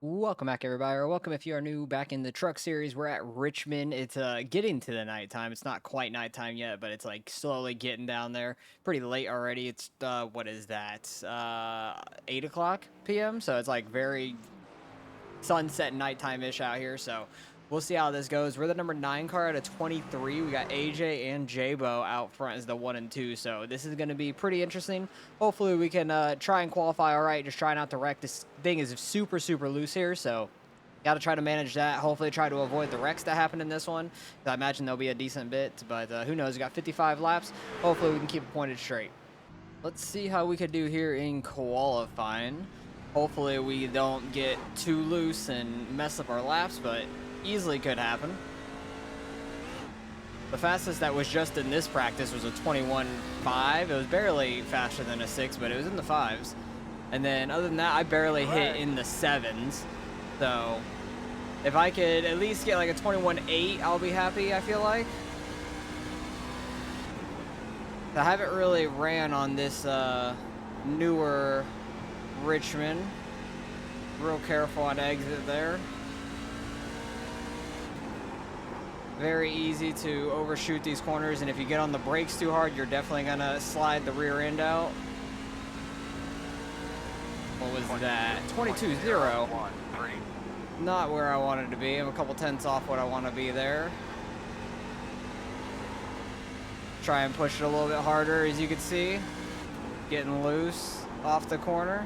Welcome back, everybody, or welcome if you are new back in the truck series. We're at Richmond. It's getting to the nighttime. It's not quite nighttime yet, but it's like slowly getting down there. Pretty late already. It's what is that? 8 o'clock p.m. So it's like very sunset nighttime-ish out here. So we'll see how this goes. We're the number 9 car out of 23. We got AJ and Jabo out front as the 1 and 2. So this is going to be pretty interesting. Hopefully we can try and qualify all right. Just try not to wreck. This thing is super, super loose here. So got to try to manage that. Hopefully try to avoid the wrecks that happen in this one. I imagine there'll be a decent bit. But who knows? We got 55 laps. Hopefully we can keep it pointed straight. Let's see how we could do here in qualifying. Hopefully we don't get too loose and mess up our laps, but easily could happen. The fastest that was just in this practice was a 21.5. It was barely faster than a 6, but it was in the 5s. And then other than that, I barely hit in the 7s. So if I could at least get like a 21.8, I'll be happy, I feel like. I haven't really ran on this newer Richmond. Real careful on exit there. Very easy to overshoot these corners, and if you get on the brakes too hard, you're definitely gonna slide the rear end out. What was that? 22.0. Not where I wanted to be. I'm a couple tenths off what I want to be there. Try and push it a little bit harder, as you can see. Getting loose off the corner.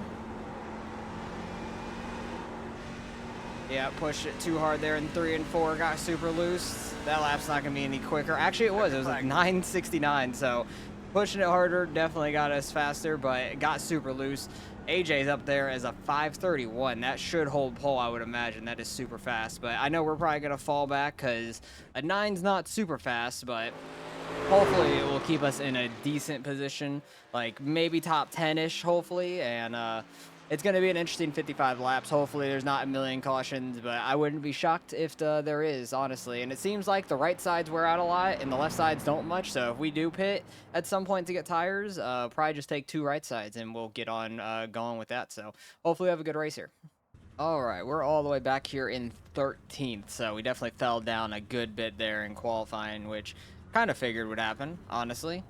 Yeah, pushed it too hard there in 3 and 4, got super loose. That lap's not gonna be any quicker. Actually, it was like 9.69, so pushing it harder definitely got us faster, but it got super loose. AJ's up there as a 5.31. That should hold pole, I would imagine. That is super fast, but I know we're probably gonna fall back because a 9's not super fast, but hopefully it will keep us in a decent position, like maybe top 10-ish, hopefully, and it's going to be an interesting 55 laps. Hopefully there's not a million cautions, but I wouldn't be shocked if there is, honestly. And it seems like the right sides wear out a lot and the left sides don't much. So if we do pit at some point to get tires, probably just take 2 right sides and we'll get on going with that. So hopefully we have a good race here. All right, we're all the way back here in 13th. So we definitely fell down a good bit there in qualifying, which kind of figured would happen, honestly.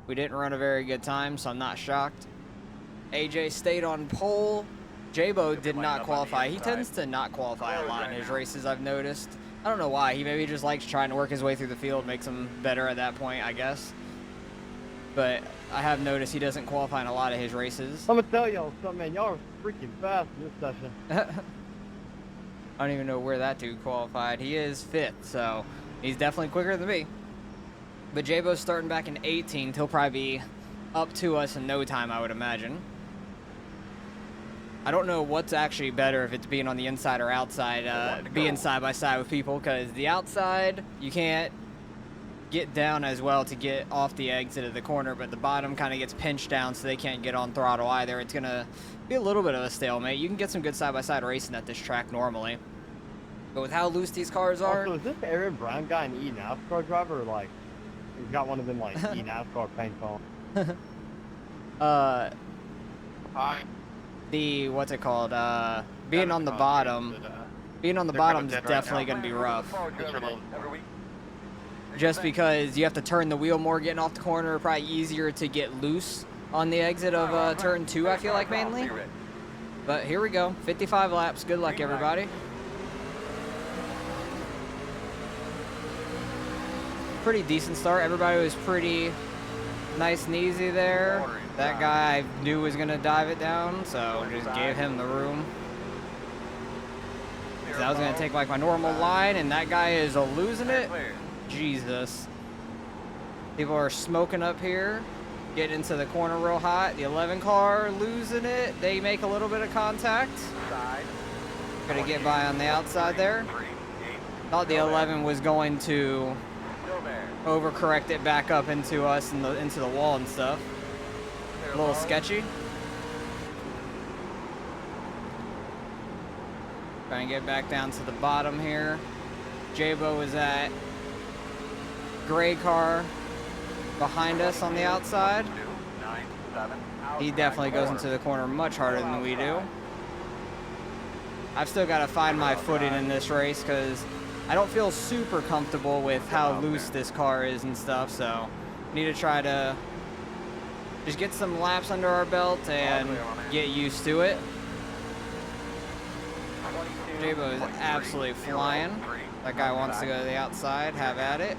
We didn't run a very good time, so I'm not shocked. AJ stayed on pole. Jabo did not qualify. He tends to not qualify a lot in his races, I've noticed. I don't know why. He maybe just likes trying to work his way through the field, makes him better at that point, I guess. But I have noticed he doesn't qualify in a lot of his races. I'm gonna tell y'all something, man. Y'all are freaking fast in this session. I don't even know where that dude qualified. He is 5th, so he's definitely quicker than me. But Jabo's starting back in 18th. He'll probably be up to us in no time, I would imagine. I don't know what's actually better, if it's being on the inside or outside, being side by side with people, because the outside, you can't get down as well to get off the exit of the corner, but the bottom kind of gets pinched down so they can't get on throttle either. It's going to be a little bit of a stalemate. You can get some good side-by-side racing at this track normally, but with how loose these cars are... Also, is this Aaron Brown guy an e-NASCAR driver, or like, he's got one of them, like, e-NASCAR paint on? What's it called? Being on the bottom. Being on the bottom is definitely going to be rough. Just because you have to turn the wheel more getting off the corner, probably easier to get loose on the exit of turn 2, I feel like, mainly. But here we go. 55 laps. Good luck, everybody. Pretty decent start. Everybody was pretty nice and easy there. That guy I knew was going to dive it down, so just gave him the room. So I was going to take like my normal line, and that guy is losing it. Jesus. People are smoking up here. Getting into the corner real hot. The 11 car losing it. They make a little bit of contact. Gonna get by on the outside there. Thought the 11 was going to overcorrect it back up into us and into the wall and stuff. A little sketchy. Try and get back down to the bottom here. Jabo is at gray car behind us on the outside. He definitely goes into the corner much harder than we do. I've still got to find my footing in this race because I don't feel super comfortable with how loose this car is and stuff. So need to try to just get some laps under our belt and get used to it. Jabo is absolutely flying. That guy wants to go to the outside. Have at it.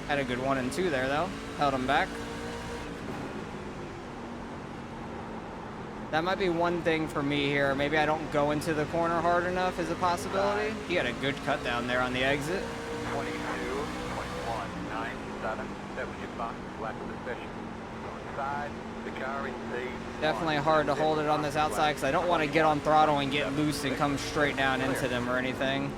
Had a good 1 and 2 there though. Held him back. That might be one thing for me here. Maybe I don't go into the corner hard enough is a possibility. He had a good cut down there on the exit. 22.197, 75, left of the session. Inside, the car in C. Definitely hard to hold it on this outside because I don't want to get on throttle and get loose and come straight down into them or anything.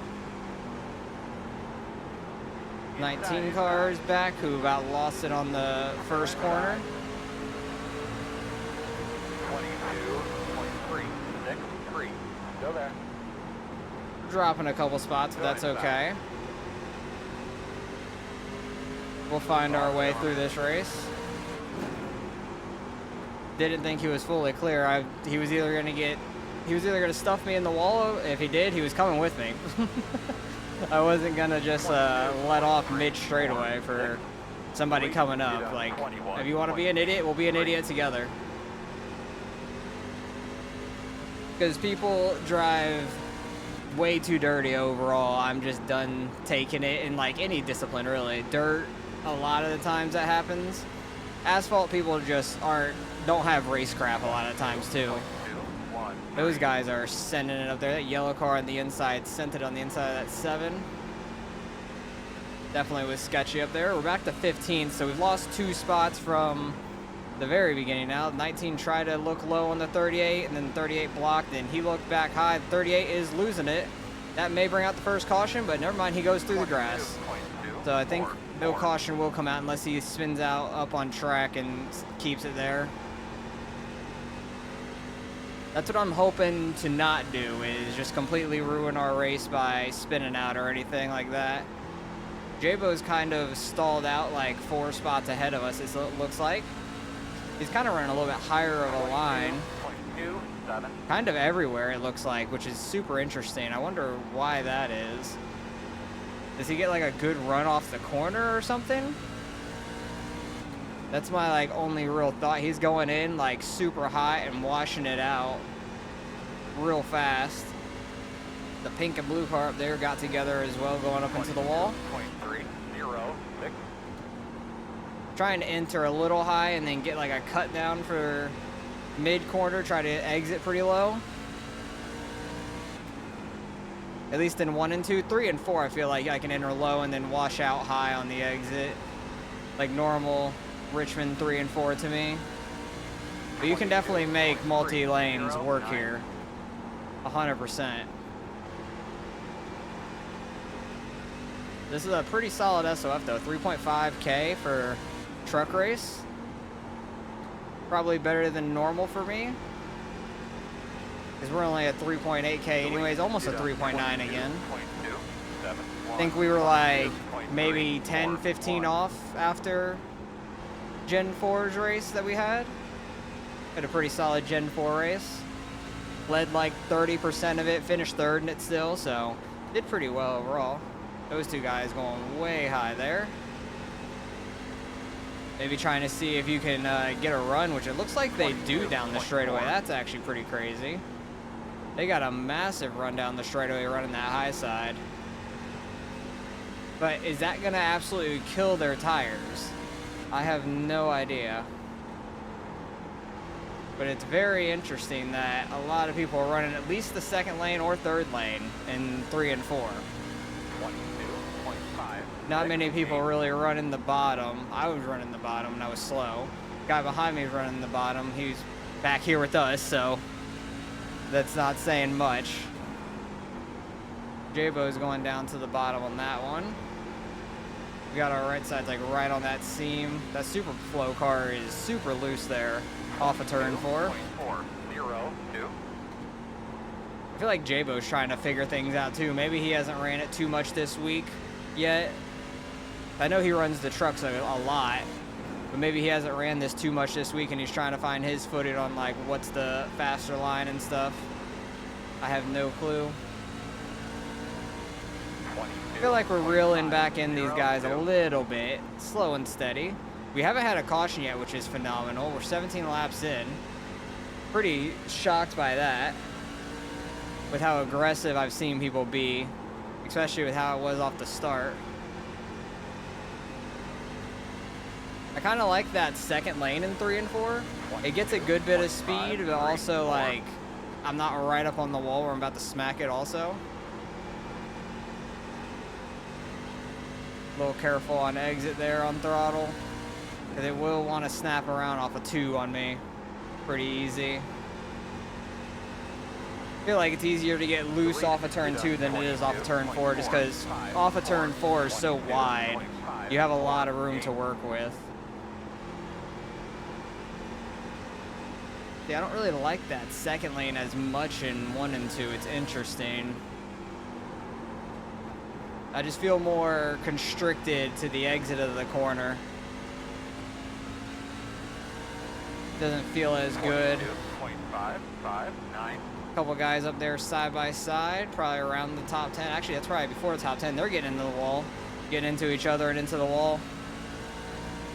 19 cars back who about lost it on the first corner. 22.363. Go there. Dropping a couple spots, but that's okay. We'll find our way through this race. Didn't think he was fully clear. He was either gonna stuff me in the wall. If he did, he was coming with me. I wasn't gonna just let off mid straightaway for somebody coming up. Like, if you want to be an idiot, we'll be an idiot together. Because people drive way too dirty overall. I'm just done taking it in like any discipline really. Dirt, a lot of the times that happens. Asphalt people just don't have race crap a lot of times too. Those guys are sending it up there. That yellow car on the inside sent it on the inside of that 7. Definitely was sketchy up there. We're back to 15th, so we've lost 2 spots from the very beginning now. 19 tried to look low on the 38, and then 38 blocked, and he looked back high. 38 is losing it. That may bring out the first caution, but never mind, he goes through the grass. So I think no caution will come out unless he spins out up on track and keeps it there. That's what I'm hoping to not do, is just completely ruin our race by spinning out or anything like that. Jabo's kind of stalled out like 4 spots ahead of us, it looks like. He's kind of running a little bit higher of a line. Kind of everywhere, it looks like, which is super interesting. I wonder why that is. Does he get like a good run off the corner or something? That's my like only real thought. He's going in like super high and washing it out real fast. The pink and blue car up there got together as well, going up into the wall. Trying to enter a little high and then get like a cut down for mid corner, try to exit pretty low. At least in 1 and 2, 3 and 4 I feel like I can enter low and then wash out high on the exit. Like normal Richmond 3 and 4 to me. But you can definitely make multi-lanes work here. 100%. This is a pretty solid SOF though. 3.5K for truck race. Probably better than normal for me. Because we're only at 3.8K anyways, almost a 3.9 again. I think we were like maybe 10, 15 off after Gen 4's race that we had. Had a pretty solid Gen 4 race. Led like 30% of it, finished 3rd in it still, so did pretty well overall. Those 2 guys going way high there. Maybe trying to see if you can get a run, which it looks like they do down the straightaway. That's actually pretty crazy. They got a massive run down the straightaway running that high side. But is that going to absolutely kill their tires? I have no idea. But it's very interesting that a lot of people are running at least the 2nd lane or 3rd lane in 3 and 4. Not many people really running the bottom. I was running the bottom and I was slow. Guy behind me was running the bottom. He's back here with us, so that's not saying much. Jabo's going down to the bottom on that one. We got our right sides like right on that seam. That super flow car is super loose there off of turn 4. I feel like Jabo's trying to figure things out too. Maybe he hasn't ran it too much this week yet. I know he runs the trucks a lot. But maybe he hasn't ran this too much this week and he's trying to find his footing on like what's the faster line and stuff. I have no clue. I feel like we're reeling back in these guys a little bit, slow and steady. We haven't had a caution yet, which is phenomenal. We're 17 laps in. Pretty shocked by that, with how aggressive I've seen people be, especially with how it was off the start. I kind of like that second lane in 3 and 4. It gets a good bit of speed, but also like I'm not right up on the wall where I'm about to smack it also. A little careful on exit there on throttle, because it will want to snap around off a 2 on me pretty easy. I feel like it's easier to get loose off a turn 2 than it is off a turn 4, just because off a turn 4 is so wide, you have a lot of room to work with. See, I don't really like that second lane as much in 1 and 2. It's interesting. I just feel more constricted to the exit of the corner. Doesn't feel as good. Couple guys up there side by side, probably around the top 10. Actually, that's probably before the top 10. They're getting into the wall, getting into each other and into the wall.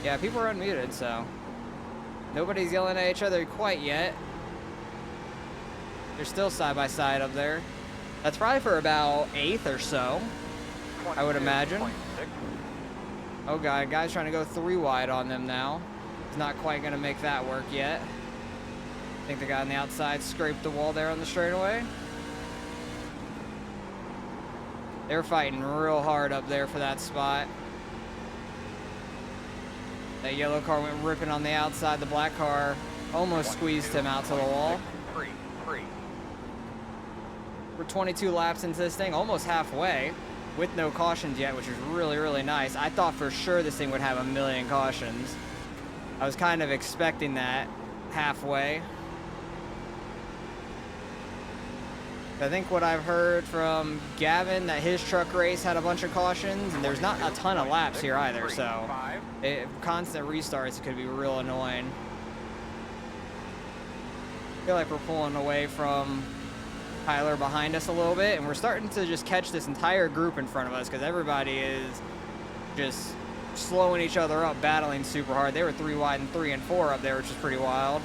Yeah, people are unmuted, so nobody's yelling at each other quite yet. They're still side by side up there. That's probably for about 8th or so, I would imagine. Oh god, guy's trying to go 3 wide on them now. He's not quite gonna make that work yet. I think the guy on the outside scraped the wall there on the straightaway. They're fighting real hard up there for that spot. That yellow car went ripping on the outside. The black car almost squeezed him out to the wall. We're 22 laps into this thing, almost halfway, with no cautions yet, which is really, really nice. I thought for sure this thing would have a million cautions. I was kind of expecting that halfway. I think what I've heard from Gavin, that his truck race had a bunch of cautions, and there's not a ton of laps here either, so constant restarts could be real annoying. I feel like we're pulling away from Tyler behind us a little bit, and we're starting to just catch this entire group in front of us because everybody is just slowing each other up, battling super hard. They were 3 wide and 3 and 4 up there, which is pretty wild.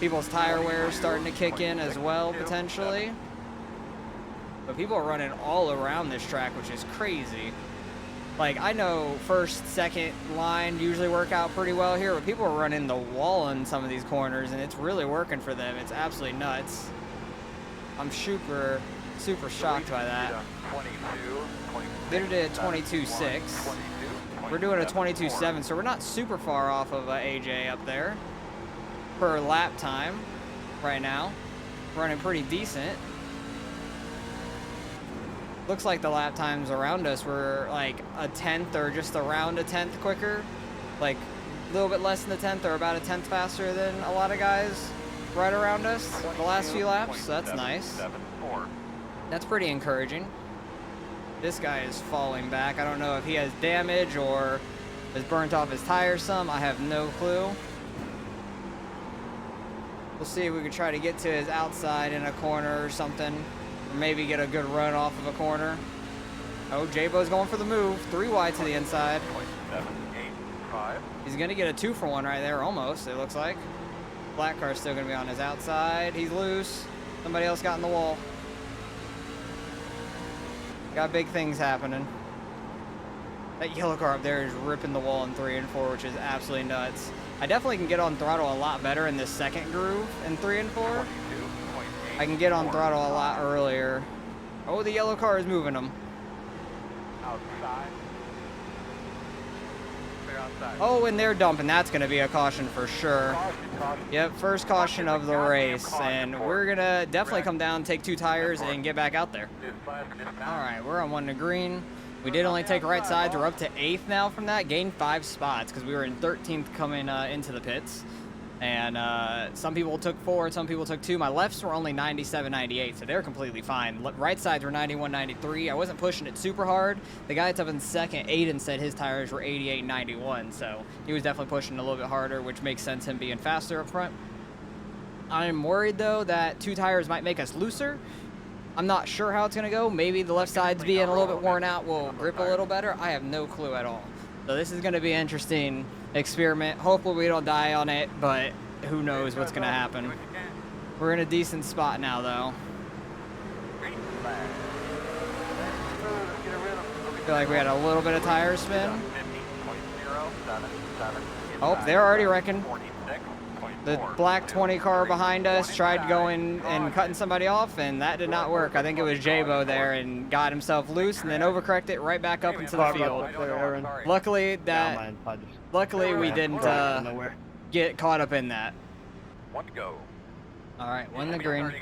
People's tire wear is starting to kick in as well, potentially. But people are running all around this track, which is crazy. Like, I know first, second line usually work out pretty well here, but people are running the wall in some of these corners, and it's really working for them. It's absolutely nuts. I'm super, super shocked by that. They did a 22.6. We're doing a 22.7, so we're not super far off of AJ up there per lap time right now. Running pretty decent. Looks like the lap times around us were like a 10th or just around a 10th quicker. Like a little bit less than a 10th or about a 10th faster than a lot of guys right around us the last few laps, so that's nice. That's pretty encouraging. This guy is falling back. I don't know if he has damage or has burnt off his tires some. I have no clue. We'll see if we can try to get to his outside in a corner or something. Or maybe get a good run off of a corner. Oh, J-Bo's going for the move. 3 wide to the inside. He's going to get a 2 for 1 right there, almost, it looks like. Black car's still going to be on his outside. He's loose. Somebody else got in the wall. Got big things happening. That yellow car up there is ripping the wall in 3 and 4, which is absolutely nuts. I definitely can get on throttle a lot better in this second groove in 3 and 4. I can get on throttle a lot earlier. Oh, the yellow car is moving them. Outside. They're outside. Oh, and they're dumping. That's going to be a caution for sure. Caution. Yep, first caution of the race. And we're going to definitely come down, take 2 tires, and get back out there. All right, we're on 1 to green. We did only take right sides. We're up to 8th now from that. Gained 5 spots because we were in 13th coming into the pits. And some people took 4, some people took 2. My lefts were only 97, 98, so they're completely fine. Right sides were 91, 93. I wasn't pushing it super hard. The guy that's up in second, Aiden, said his tires were 88, 91, so he was definitely pushing a little bit harder, which makes sense, him being faster up front. I'm worried, though, that 2 tires might make us looser. I'm not sure how it's going to go. Maybe the left side's being a little bit worn out will grip a little better. I have no clue at all. So this is going to be an interesting experiment. Hopefully we don't die on it, but who knows what's going to happen. We're in a decent spot now, though. I feel like we had a little bit of tire spin. Oh, they're already wrecking. The black 20 car behind us tried going and cutting somebody off, and that did not work. I think it was J-Bo there and got himself loose and then overcorrected it right back up into the field. Luckily, we didn't get caught up in that. One to go. All right, one the green.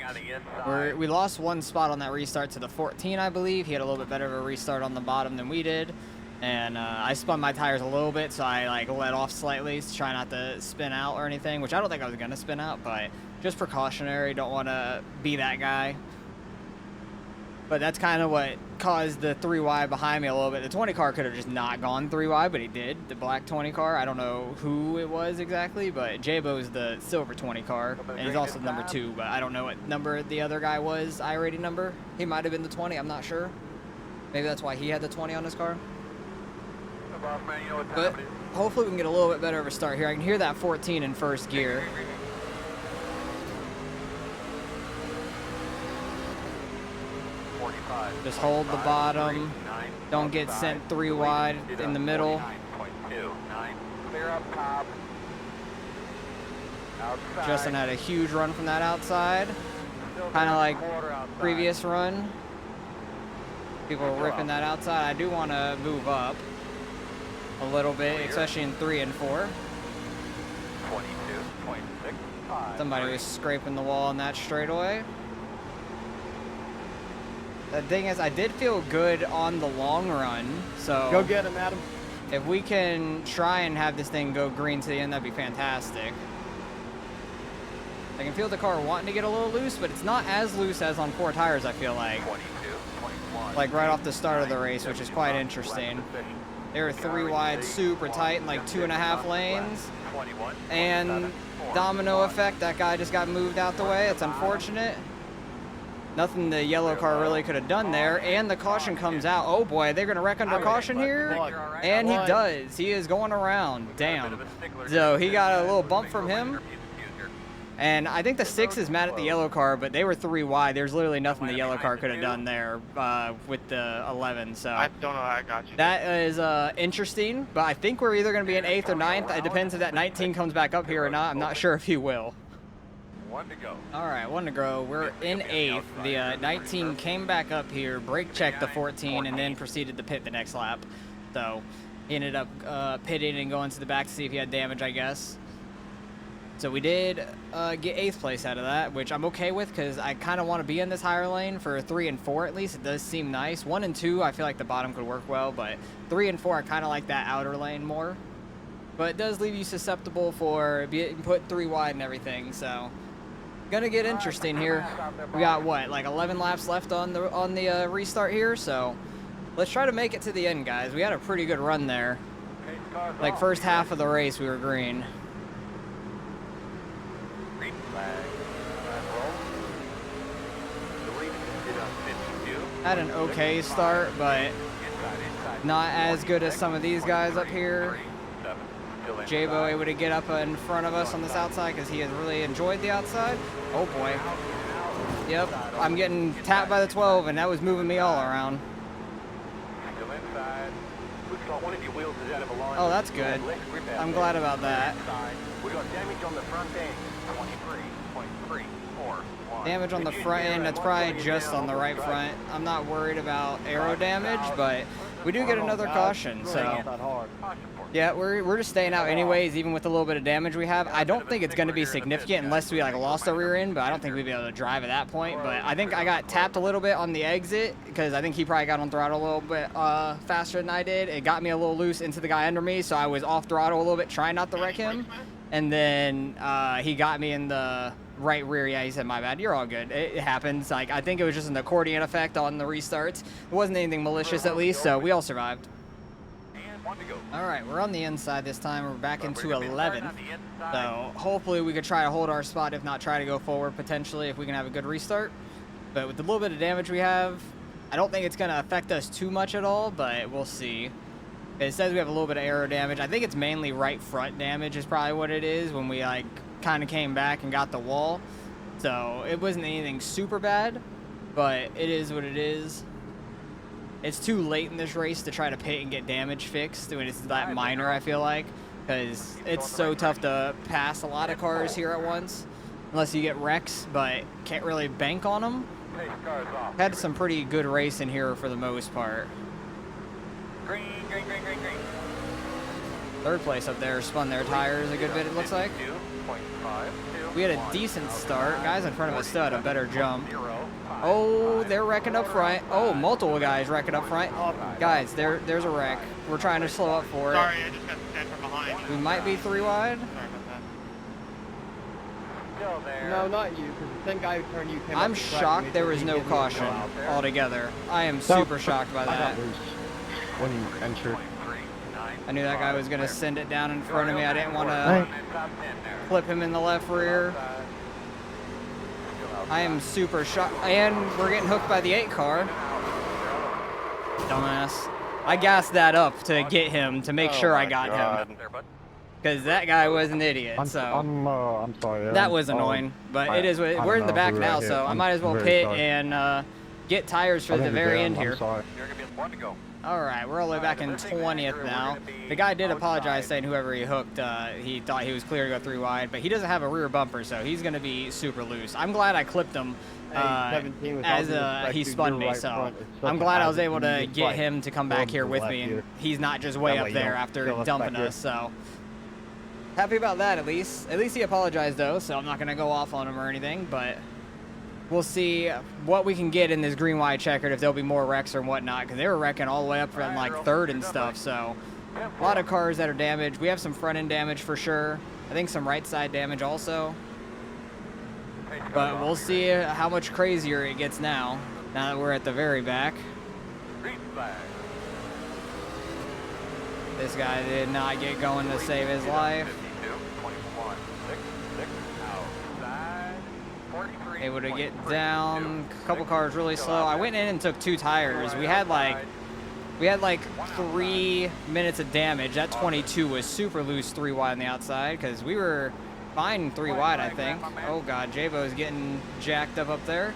We lost 1 spot on that restart to the 14, I believe. He had a little bit better of a restart on the bottom than we did. And I spun my tires a little bit, so I like let off slightly to try not to spin out or anything, which I don't think I was going to spin out, but just precautionary. Don't want to be that guy. But that's kind of what caused the 3 wide behind me a little bit. The 20 car could have just not gone 3 wide, but he did. The black 20 car, I don't know who it was exactly, but J-Bo's the silver 20 car, and he's also number 2, but I don't know what number the other guy was, I-rated number. He might have been the 20, I'm not sure. Maybe that's why he had the 20 on his car. But hopefully we can get a little bit better of a start here. I can hear that 14 in first gear. Just hold the bottom. Don't get sent 3 wide in the middle. Justin had a huge run from that outside. Kind of like previous run. People were ripping that outside. I do want to move up a little bit, especially in 3 and 4. Somebody was scraping the wall in that straightaway. The thing is, I did feel good on the long run, so Go get him, Adam. if we can try and have this thing go green to the end, that'd be fantastic. I can feel the car wanting to get a little loose, but it's not as loose as on 4 tires, I feel like. Like right off the start of the race, which is quite interesting. They were 3 wide, super tight, in like 2.5 lanes. And domino effect, that guy just got moved out the way. It's unfortunate. Nothing the yellow car really could have done there. And the caution comes out. Oh boy, they're going to wreck under caution here. And he does. He is going around. Damn. So he got a little bump from him. And I think the 6 is mad at the yellow car, but they were 3 wide. There's literally nothing the yellow car could have done there with the 11. So I don't know. I got you. that is interesting, but I think we're either going to be in 8th or 9th. It depends if that 19 comes back up here or not. I'm not sure if he will. One to go. All right, 1 to go. We're in 8th. The 19 came back up here, brake checked the 14, and then proceeded to pit the next lap. So he ended up pitting and going to the back to see if he had damage, I guess. So we did get 8th place out of that, which I'm okay with because I kind of want to be in this higher lane for 3 and 4 at least. It does seem nice. 1 and 2, I feel like the bottom could work well, but 3 and 4, I kind of like that outer lane more. But it does leave you susceptible for being put 3 wide and everything, so gonna get interesting here. We got what, like 11 laps left on the restart here, so let's try to make it to the end, guys. We had a pretty good run there. Like first half of the race, we were green. Had an okay start, but not as good as some of these guys up here. J-Bo able to get up in front of us on this outside because he has really enjoyed the outside. Oh boy. Yep, I'm getting tapped by the 12, and that was moving me all around. Oh, that's good. I'm glad about that. We got damage on the front end, 23.341. Damage on the front end, that's probably just on the right front. I'm not worried about aero damage, but we do get another caution, so yeah, we're just staying out anyways, even with a little bit of damage we have. I don't think it's going to be significant unless we like lost our rear end, but I don't think we'd be able to drive at that point. But I think I got tapped a little bit on the exit because I think he probably got on throttle a little bit faster than I did. It got me a little loose into the guy under me, so I was off throttle a little bit, trying not to wreck him. And then he got me in the right rear. Yeah, he said, my bad. You're all good. It happens. Like, I think it was just an accordion effect on the restarts. It wasn't anything malicious, at least, so we all survived. And 1 to go. All right, we're on the inside this time. We're back We're into gonna be starting 11th. on the inside. So hopefully we could try to hold our spot, if not try to go forward potentially if we can have a good restart. But with the little bit of damage we have, I don't think it's going to affect us too much at all, but we'll see. It says we have a little bit of aero damage. I think it's mainly right front damage is probably what it is when we like kind of came back and got the wall. So it wasn't anything super bad, but it is what it is. It's too late in this race to try to pit and get damage fixed when it's that minor, I feel like, because it's so tough to pass a lot of cars here at once, unless you get wrecks, but can't really bank on them. Pace cars off. Had some pretty good racing here for the most part. Green, green, green, green, green. Third place up there spun their tires a good bit, it looks like. 2.52. We had a decent start. Guys in front of us still had a better jump. Oh, they're wrecking up front. Oh, multiple guys wrecking up front. Guys, there's a wreck. We're trying to slow up for it. Sorry, I just got sent from behind. We might be 3 wide. Sorry about that. Still there. No, not you, because the same guy who turned you came I'm up the track shocked and there he was said no he didn't go caution out there. altogether. I am super shocked by I got that. loose when he entered. I knew that guy was going to send it down in front of me. I didn't want to Right. clip him in the left rear. I am super shocked. And we're getting hooked by the 8 car. Dumbass. I gassed that up to get him, to make sure I got him. Because that guy was an idiot, so. I'm sorry. That was annoying, but it is what, we're in the back now, so I might as well pit and get tires for the very end here. I'm sorry. You're gonna be 1 to go. All right, we're all the way back in 20th now. The guy did apologize, saying whoever he hooked, he thought he was clear to go 3 wide, but he doesn't have a rear bumper, so he's going to be super loose. I'm glad I clipped him as he spun me, so I'm glad I was able to get him to come back here with me, and he's not just way up there after dumping us, so. Happy about that, at least. At least he apologized, though, so I'm not going to go off on him or anything, but we'll see what we can get in this green-white checkered, if there'll be more wrecks or whatnot, because they were wrecking all the way up from, like, 3rd and stuff, so a lot of cars that are damaged. We have some front-end damage for sure. I think some right-side damage also. But we'll see how much crazier it gets now that we're at the very back. Green flag. This guy did not get going to save his life. 52, 21, 6, 6, outside. 43, Able to get 23, down. 2, A couple 6, cars really still slow. out I there. went in and took 2 tires. We had like 3 minutes of damage. That 22 was super loose 3 wide on the outside because we were fine 3 wide, I think. Oh god, J-Bo's getting jacked up there.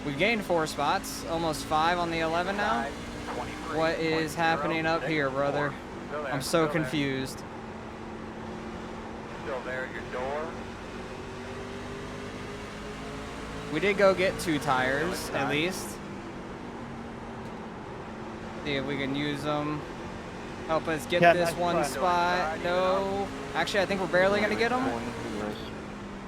We gained 4 spots, almost 5 on the 11 now. 23, What is 20, happening up 6, here, brother? 4. Still there, I'm so still there. confused. Still there at your door. We did go get 2 tires, at least. See if we can use them. Help us get Yeah, this nice one try. spot. No. Actually, I think we're barely going to get them.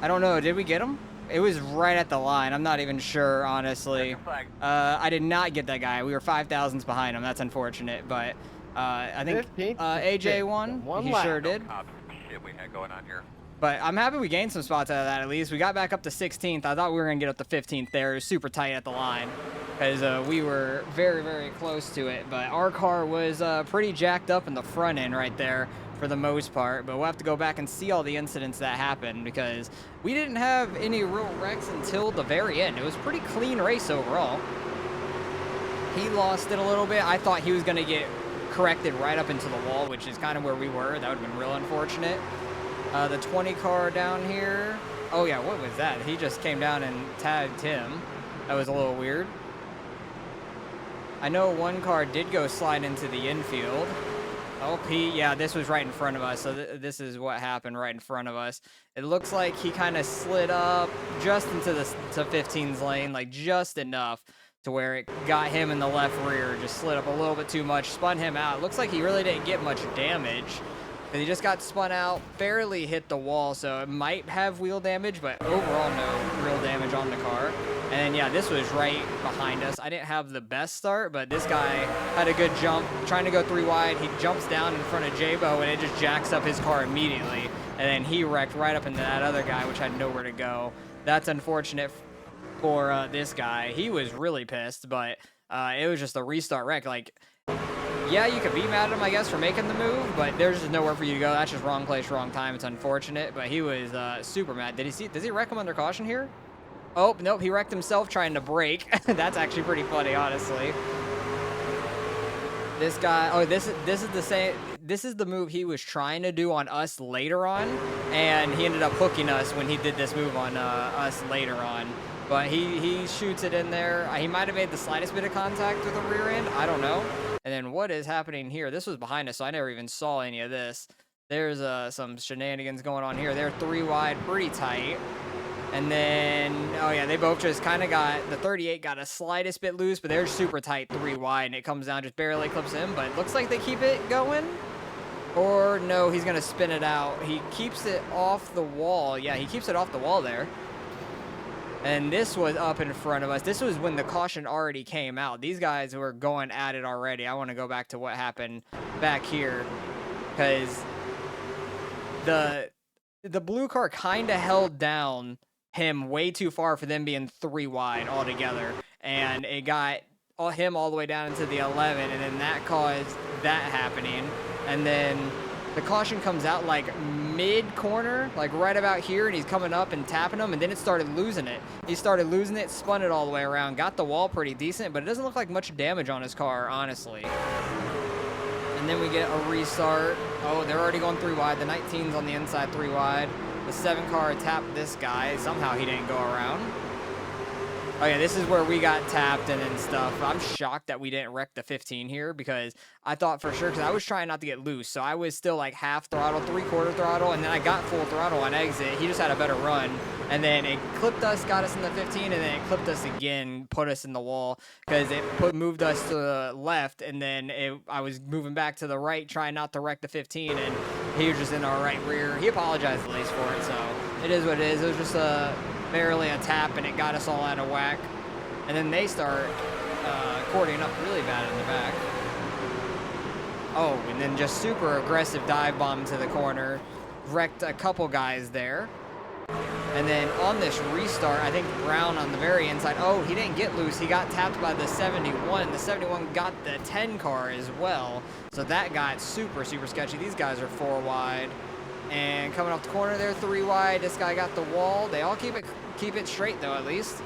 I don't know. Did we get them? It was right at the line. I'm not even sure, honestly. Second flag. I did not get that guy. We were 5,000s behind him. That's unfortunate. But I think 15th? AJ won. One He lap. sure did. Oh, shit we had going on here. But I'm happy we gained some spots out of that at least. We got back up to 16th. I thought we were going to get up to 15th there. It was super tight at the line because we were very, very close to it. But our car was pretty jacked up in the front end right there for the most part. But we'll have to go back and see all the incidents that happened because we didn't have any real wrecks until the very end. It was a pretty clean race overall. He lost it a little bit. I thought he was going to get corrected right up into the wall, which is kind of where we were. That would have been real unfortunate. The 20 car down here. Oh yeah, what was that? He just came down and tagged him. That was a little weird. I know one car did go slide into the infield. Oh, yeah, this was right in front of us. So this is what happened right in front of us. It looks like he kind of slid up just into the to 15's lane, like just enough to where it got him in the left rear. Just slid up a little bit too much, spun him out. It looks like he really didn't get much damage. He just got spun out, barely hit the wall, so it might have wheel damage, but overall no real damage on the car. And then, yeah, this was right behind us. I didn't have the best start, but this guy had a good jump, trying to go 3 wide. He jumps down in front of J-Bo, and it just jacks up his car immediately. and then he wrecked right up into that other guy, which had nowhere to go. That's unfortunate for this guy. He was really pissed, but it was just a restart wreck. Like, yeah, you could be mad at him, I guess, for making the move, but there's just nowhere for you to go. That's just wrong place, wrong time. It's unfortunate, but he was super mad. Does he wreck him under caution here? Oh, nope, he wrecked himself trying to brake. That's actually pretty funny, honestly. This guy, oh, this is the same. This is the move he was trying to do on us later on, and he ended up hooking us when he did this move on us later on. But he shoots it in there. He might have made the slightest bit of contact with the rear end. I don't know. And then what is happening here? This was behind us, so I never even saw any of this. There's some shenanigans going on here. They're 3 wide, pretty tight. And then, oh yeah, they both just kind of got, the 38 got a slightest bit loose, but they're super tight 3 wide, and it comes down, just barely clips in, but it looks like they keep it going. Or no, he's going to spin it out. He keeps it off the wall. Yeah, he keeps it off the wall there. And this was up in front of us. This was when the caution already came out. These guys were going at it already. I want to go back to what happened back here, because the blue car kind of held down him way too far for them being 3 wide altogether, and it got him all the way down into the 11, and then that caused that happening. And then the caution comes out like mid-corner, like right about here, and he's coming up and tapping him, and then it started losing it. He started losing it, spun it all the way around, got the wall pretty decent, but it doesn't look like much damage on his car, honestly. And then we get a restart. Oh, they're already going 3 wide. The 19's on the inside 3 wide. The 7 car tapped this guy. Somehow he didn't go around. Oh yeah, this is where we got tapped and stuff. I'm shocked that we didn't wreck the 15 here, because I thought for sure, because I was trying not to get loose, so I was still like half throttle, 3/4 throttle, and then I got full throttle on exit. He just had a better run, and then it clipped us, got us in the 15, and then it clipped us again, put us in the wall, because it moved us to the left, and then I was moving back to the right, trying not to wreck the 15, and he was just in our right rear. He apologized at least for it, so it is what it is. It was just barely a tap, and it got us all out of whack. And then they start cording up really bad in the back. Oh, and then just super aggressive dive bomb to the corner. Wrecked a couple guys there. And then on this restart, I think Brown on the very inside, oh, he didn't get loose. He got tapped by the 71. The 71 got the 10 car as well. So that got super, super sketchy. These guys are 4 wide. And coming off the corner, they're 3 wide. This guy got the wall. They all keep it straight, though, at least.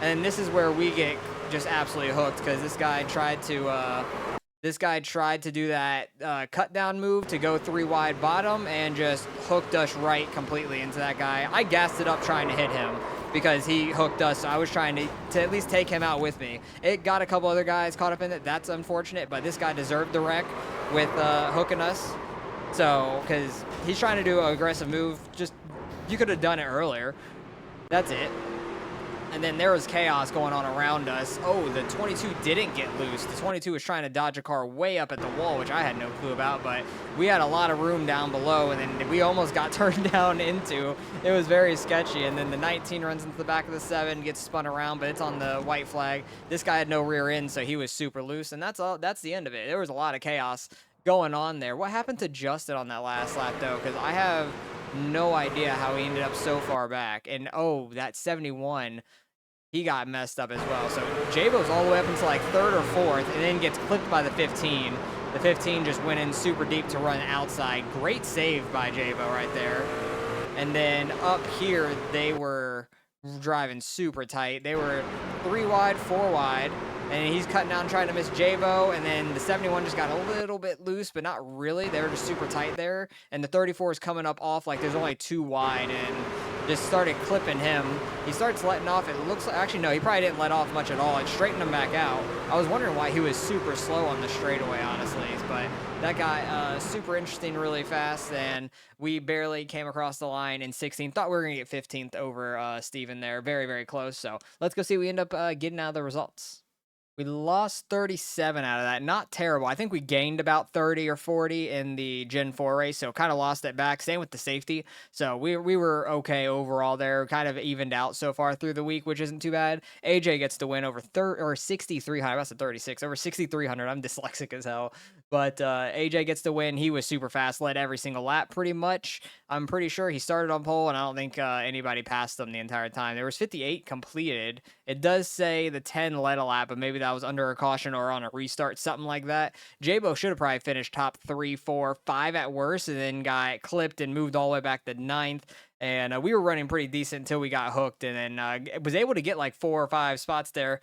And this is where we get just absolutely hooked, because this guy tried to do that cut down move to go 3 wide bottom, and just hooked us right completely into that guy. I gassed it up trying to hit him, because he hooked us, so I was trying to at least take him out with me. It got a couple other guys caught up in it. That's unfortunate, but this guy deserved the wreck with hooking us. So, because he's trying to do an aggressive move, just, you could have done it earlier. That's it. And then there was chaos going on around us. Oh, the 22 didn't get loose. The 22 was trying to dodge a car way up at the wall, which I had no clue about, but we had a lot of room down below, and then we almost got turned down into. It was very sketchy. And then the 19 runs into the back of the 7, gets spun around, but it's on the white flag. This guy had no rear end, so he was super loose, and that's all. That's the end of it. There was a lot of chaos going on there. What happened to Justin on that last lap, though? Because I have no idea how he ended up so far back. And oh, that 71, he got messed up as well. So Jabo's all the way up until like 3rd or 4th, and then gets clipped by the 15. The 15 just went in super deep to run outside. Great save by Jabo right there. And then up here, they were driving super tight. They were 3 wide, 4 wide. And he's cutting down trying to miss Jabo, and then the 71 just got a little bit loose, but not really. They were just super tight there. And the 34 is coming up off like there's only 2 wide, and just started clipping him. He starts letting off. It looks like, actually, no, he probably didn't let off much at all. It straightened him back out. I was wondering why he was super slow on the straightaway, honestly. But that guy, super interesting, really fast, and we barely came across the line in 16th. Thought we were going to get 15th over Steven there. Very, very close. So let's go see what we end up getting out of the results. We lost 37 out of that. Not terrible. I think we gained about 30 or 40 in the Gen 4 race, so kind of lost it back. Same with the safety. So we were okay overall there. Kind of evened out so far through the week, which isn't too bad. AJ gets to win over 6,300. That's a 36. Over 6,300. I'm dyslexic as hell. But AJ gets to win. He was super fast, led every single lap pretty much. I'm pretty sure he started on pole, and I don't think anybody passed him the entire time. There was 58 completed. It does say the 10 led a lap, but maybe that was under a caution or on a restart, something like that. Jabo should have probably finished top 3, 4, 5 at worst, and then got clipped and moved all the way back to 9th. And we were running pretty decent until we got hooked, and then was able to get like 4 or 5 spots there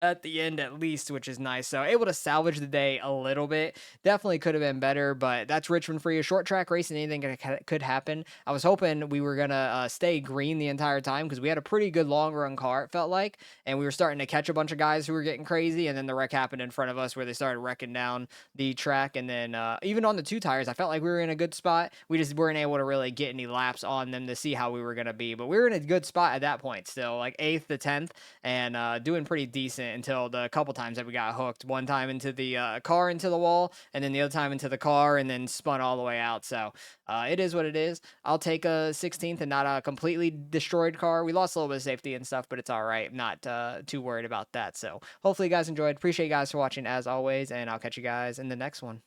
at the end at least, which is nice. So able to salvage the day a little bit. Definitely could have been better, but that's Richmond for you. Short track racing, anything could happen. I was hoping we were going to stay green the entire time because we had a pretty good long run car, it felt like, and we were starting to catch a bunch of guys who were getting crazy, and then the wreck happened in front of us where they started wrecking down the track, and then even on the 2 tires, I felt like we were in a good spot. We just weren't able to really get any laps on them to see how we were going to be, but we were in a good spot at that point still, like 8th to 10th, and doing pretty decent until the couple times that we got hooked. One time into the car into the wall, and then the other time into the car, and then spun all the way out. So it is what it is. I'll take a 16th and not a completely destroyed car. We lost a little bit of safety and stuff, but it's all right. I'm not too worried about that. So hopefully you guys enjoyed. Appreciate you guys for watching as always, and I'll catch you guys in the next one.